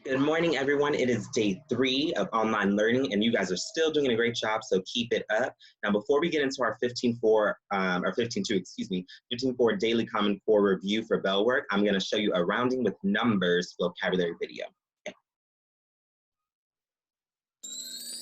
Good morning, everyone. It is day 3 of online learning, and you guys are still doing a great job, so keep it up. Now, before we get into our 15.4, or 15.2, 15.4 Daily Common Core review for bell work, I'm going to show you a rounding with numbers vocabulary video.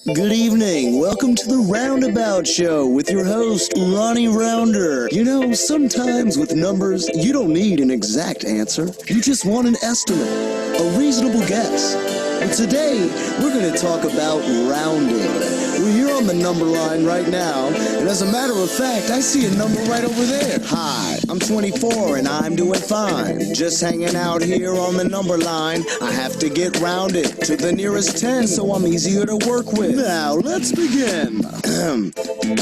Good evening. Welcome to the Roundabout Show with your host, Ronnie Rounder. You know, sometimes with numbers, you don't need an exact answer. You just want an estimate, a reasonable guess. And today, we're going to talk about rounding. We're here on the number line right now, and as a matter of fact, I see a number right over there. Hi, I'm 24 and I'm doing fine. Just hanging out here on the number line. I have to get rounded to the nearest 10 so I'm easier to work with. Now, let's begin.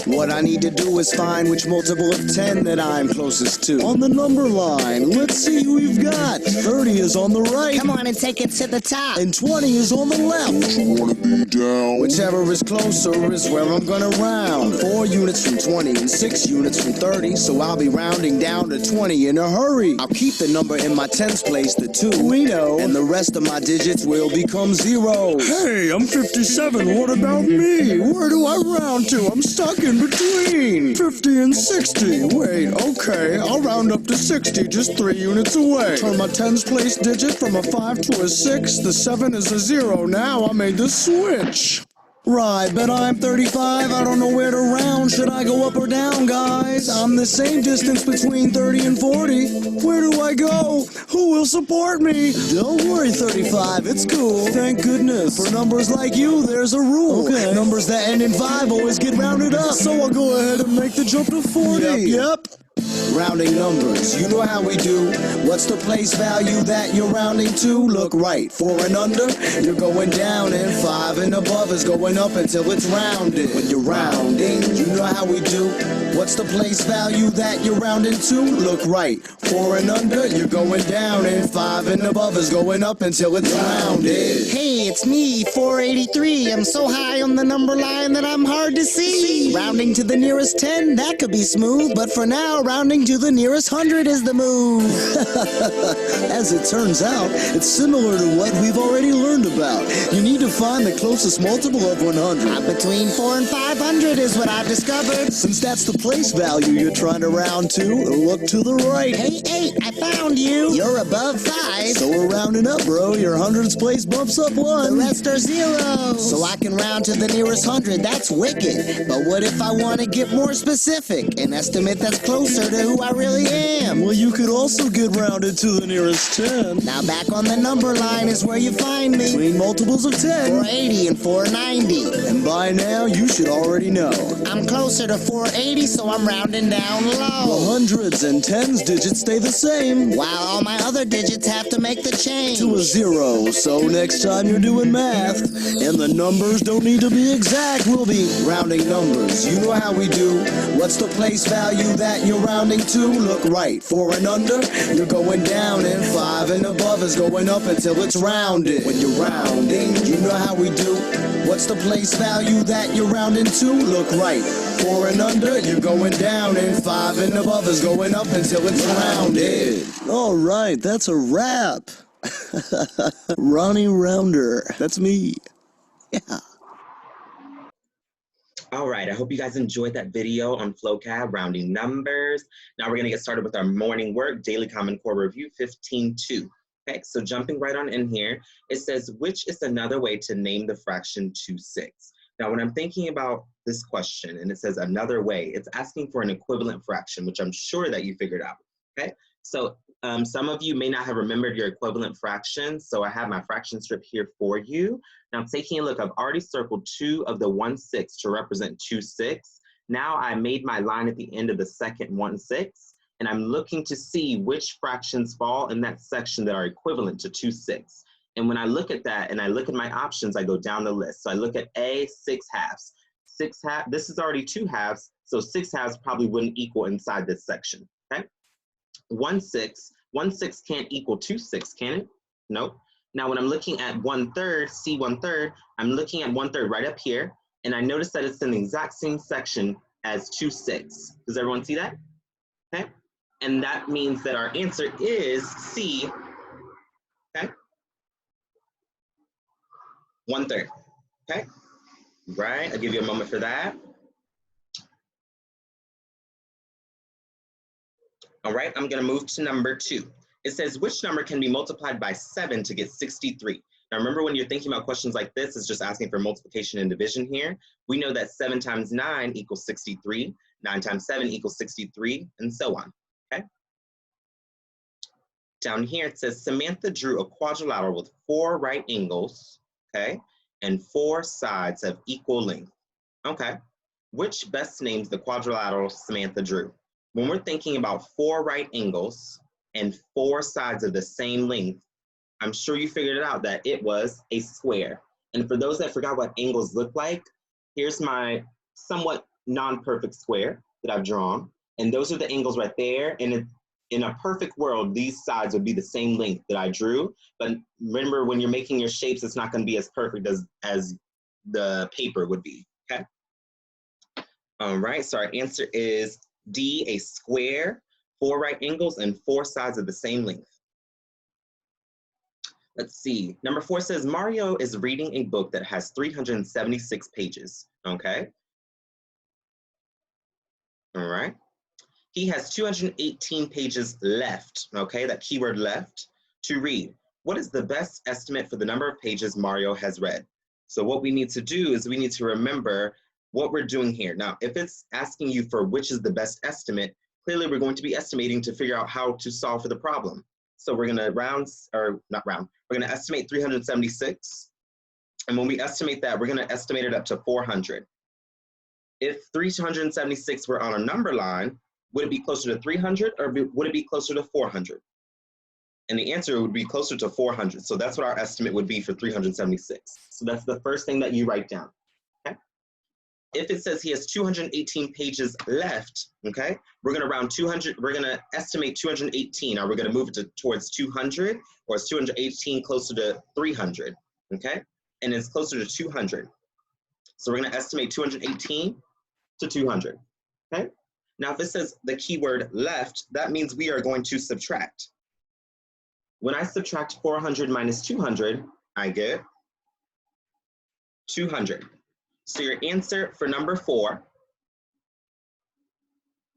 What I need to do is find which multiple of 10 that I'm closest to. On the number line, let's see who we've got. 30 is on the right. Come on and take it to the top. And 20 is on the left. You wanna be down? Whichever is closer is where I'm gonna round. 4 units from 20 and 6 units from 30, so I'll be rounding down to 20 in a hurry. I'll keep the number in my tens place, the 2, we know, and the rest of my digits will become zeros. Hey, I'm 57. What about me? Where do I round to? I'm stuck in between 50 and 60. Wait, okay, I'll round up to 60, just 3 units away. Turn my tens place digit from a 5 to a 6. The 7 is a 0. Now I made the switch. Right, but I'm 35, I don't know where to round. Should I go up or down, guys? I'm the same distance between 30 and 40. Where do I go? Who will support me? Don't worry, 35, it's cool. Thank goodness. For numbers like you, there's a rule. Okay. Numbers that end in 5 always get rounded up. So I'll go ahead and make the jump to 40. Yep. Rounding numbers, you know how we do. What's the place value that you're rounding to? Look right, 4 and under, you're going down, and 5 and above is going up until it's rounded. When you're rounding, you know how we do. What's the place value that you're rounding to? Look right, 4 and under, you're going down, and 5 and above is going up until it's rounded. Hey, it's me, 483. I'm so high on the number line that I'm hard to see. Rounding to the nearest 10, that could be smooth, but for now, rounding to the nearest 100 is the move. As it turns out, it's similar to what we've already learned about. You need to find the closest multiple of 100. Between 4 and 500 is what I've discovered. Since that's the place value you're trying to round to, look to the right. Hey, 8, I found you. You're above 5. So we're rounding up, bro. Your hundreds place bumps up 1. The rest are zeros. So I can round to the nearest 100. That's wicked. But what if I want to get more specific? An estimate that's closer to who I really am. Well, you could also get rounded to the nearest 10. Now back on the number line is where you find me. Between multiples of 10. 480 and 490. And by now, you should already know. I'm closer to 480, so I'm rounding down The low. hundreds and tens digits stay the same. While all my other digits have to make the change. To a 0, so next time you're doing math, and the numbers don't need to be exact, we'll be rounding numbers. You know how we do. What's the place value that you're rounding to? Look right, 4 and under, you're going down, and 5 and above is going up until it's rounded. When you're rounding, you know how we do. What's the place value that you're rounding to? Look right, 4 and under, you're going down, and 5 and above is going up until it's rounded. All right, that's a wrap. Ronnie Rounder, that's me. Yeah. All right, I hope you guys enjoyed that video on FlowCAD, rounding numbers. Now we're gonna get started with our morning work, Daily Common Core Review 15.2. Okay, so jumping right on in here, it says, which is another way to name the fraction 2/6? Now, when I'm thinking about this question, and it says another way, it's asking for an equivalent fraction, which I'm sure that you figured out, okay? So some of you may not have remembered your equivalent fractions, so I have my fraction strip here for you. Now, taking a look, I've already circled 2 of the 1/6 to represent 2/6. Now I made my line at the end of the second 1/6, and I'm looking to see which fractions fall in that section that are equivalent to 2/6. And when I look at that and I look at my options, I go down the list. So I look at A, 6/2. This is already 2/2, so 6/2 probably wouldn't equal inside this section, okay? 1/6 can't equal 2/6, can it? Nope. Now when I'm looking at 1/3, C 1/3, I'm looking at 1/3 right up here, and I notice that it's in the exact same section as 2/6. Does everyone see that? Okay. And that means that our answer is C. Okay. 1/3. Okay. Right. I'll give you a moment for that. All right. I'm going to move to number 2. It says, which number can be multiplied by 7 to get 63? Now, remember when you're thinking about questions like this, it's just asking for multiplication and division here. We know that 7 times 9 equals 63, 9 times 7 equals 63, and so on, okay? Down here, it says, Samantha drew a quadrilateral with 4 right angles, okay, and 4 sides of equal length, okay? Which best names the quadrilateral Samantha drew? When we're thinking about 4 right angles and 4 sides of the same length, I'm sure you figured it out that it was a square. And for those that forgot what angles look like, here's my somewhat non-perfect square that I've drawn. And those are the angles right there. And in a perfect world, these sides would be the same length that I drew. But remember, when you're making your shapes, it's not going to be as perfect as the paper would be, okay? All right, so our answer is D, a square, 4 right angles, and 4 sides of the same length. Let's see. Number 4 says, Mario is reading a book that has 376 pages, okay? All right. He has 218 pages left, okay? That keyword left to read. What is the best estimate for the number of pages Mario has read? So what we need to do is we need to remember what we're doing here. Now, if it's asking you for which is the best estimate, clearly we're going to be estimating to figure out how to solve for the problem. So we're gonna we're gonna estimate 376. And when we estimate that, we're gonna estimate it up to 400. If 376 were on a number line, would it be closer to 300 or would it be closer to 400? And the answer would be closer to 400. So that's what our estimate would be for 376. So that's the first thing that you write down, okay? If it says he has 218 pages left, okay, we're gonna round 200, we're gonna estimate 218. Are we gonna move it towards 200, or is 218 closer to 300, okay? And it's closer to 200. So we're gonna estimate 218 to 200, okay? Now if it says the keyword left, that means we are going to subtract. When I subtract 400 minus 200, I get 200. So your answer for number 4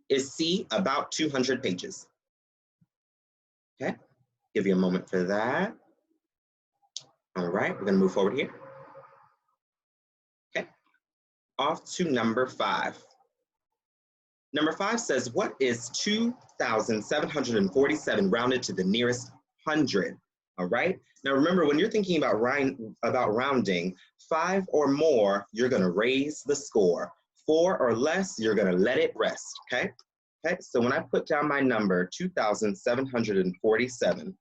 is C, about 200 pages. Okay, give you a moment for that. All right, we're gonna move forward here. Okay, off to number 5. Number 5 says, what is 2,747 rounded to the nearest 100? All right, now remember, when you're thinking about rounding, 5 or more, you're gonna raise the score. 4 or less, you're gonna let it rest, okay? Okay, so when I put down my number, 2,747,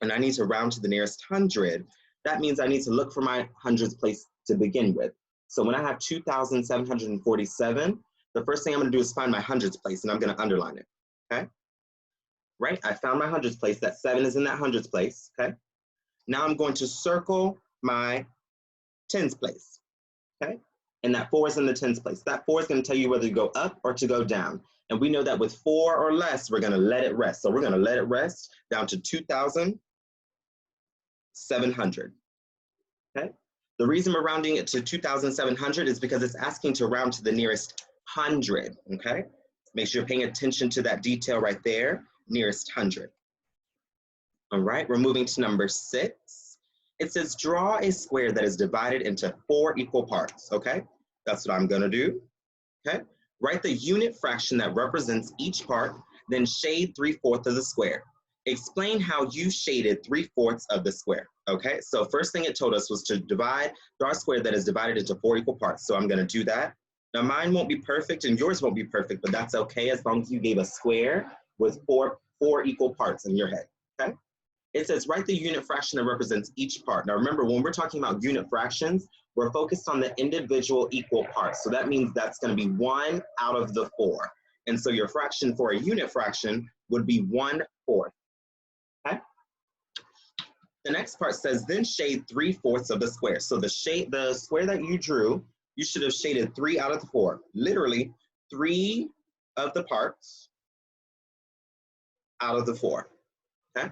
and I need to round to the nearest 100, that means I need to look for my hundreds place to begin with. So when I have 2,747, the first thing I'm gonna do is find my hundreds place, and I'm gonna underline it, okay? Right, I found my hundreds place, that 7 is in that hundreds place, okay? Now I'm going to circle my tens place, okay? And that 4 is in the tens place. That 4 is gonna tell you whether to go up or to go down. And we know that with 4 or less, we're gonna let it rest. So we're gonna let it rest down to 2,700, okay? The reason we're rounding it to 2,700 is because it's asking to round to the nearest 100, okay? Make sure you're paying attention to that detail right there, nearest 100. All right, we're moving to number 6. It says, draw a square that is divided into 4 equal parts, okay? That's what I'm gonna do, okay? Write the unit fraction that represents each part, then shade 3/4 of the square. Explain how you shaded 3/4 of the square, okay? So first thing it told us was to draw a square that is divided into 4 equal parts. So I'm gonna do that. Now mine won't be perfect and yours won't be perfect, but that's okay as long as you gave a square with four equal parts in your head, okay? It says, write the unit fraction that represents each part. Now remember, when we're talking about unit fractions, we're focused on the individual equal parts. So that means that's gonna be 1 out of the 4. And so your fraction for a unit fraction would be 1/4, okay? The next part says, then shade 3/4 of the square. So the square that you drew, you should have shaded 3 out of the 4. Literally 3 of the parts out of the 4, okay?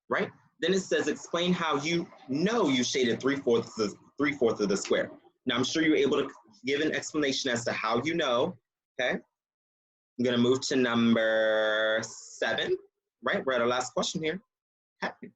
Right? Then it says, explain how you know you shaded 3/4 of the square. Now, I'm sure you're able to give an explanation as to how you know, okay? I'm gonna move to number 7, right? We're at our last question here. Okay.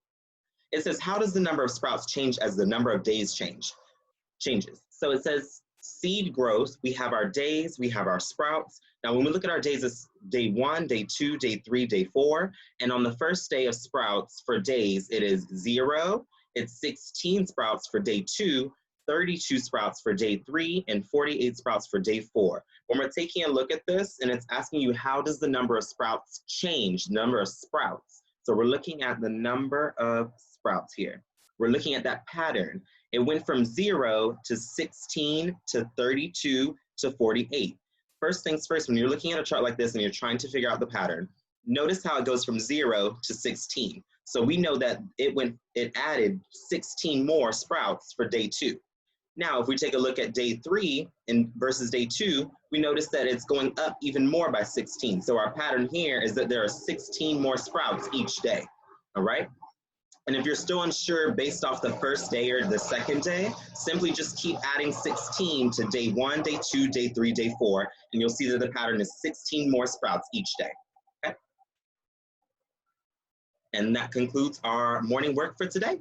It says, how does the number of sprouts change as the number of days changes? So it says seed growth, we have our days, we have our sprouts. Now, when we look at our days, it's day 1, day 2, day 3, day 4. And on the first day of sprouts for days, it is 0. It's 16 sprouts for day 2, 32 sprouts for day 3, and 48 sprouts for day 4. When we're taking a look at this, and it's asking you, how does the number of sprouts change, number of sprouts? So we're looking at the number of sprouts here. We're looking at that pattern. It went from 0 to 16 to 32 to 48. First things first, when you're looking at a chart like this and you're trying to figure out the pattern, notice how it goes from 0 to 16. So we know that it added 16 more sprouts for day 2. Now, if we take a look at day 3 versus day 2, we notice that it's going up even more by 16. So our pattern here is that there are 16 more sprouts each day, all right? And if you're still unsure based off the first day or the second day, simply just keep adding 16 to day 1, day 2, day 3, day 4, and you'll see that the pattern is 16 more sprouts each day, okay? And that concludes our morning work for today.